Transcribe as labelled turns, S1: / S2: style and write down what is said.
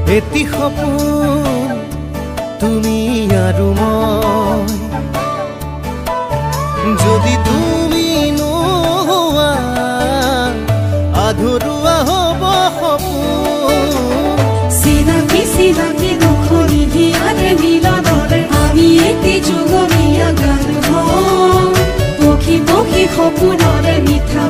S1: এটি সপোন তুমি আৰু মই যদি তুমি নোহোৱা আধৰুৱা হ'ব সপোন
S2: চিনাকি চিনাকি দুখনি হিয়াৰে মিলনৰে আমি এটি যুগমীয়া গান পক্ষী পক্ষী সপোনৰে মিঠা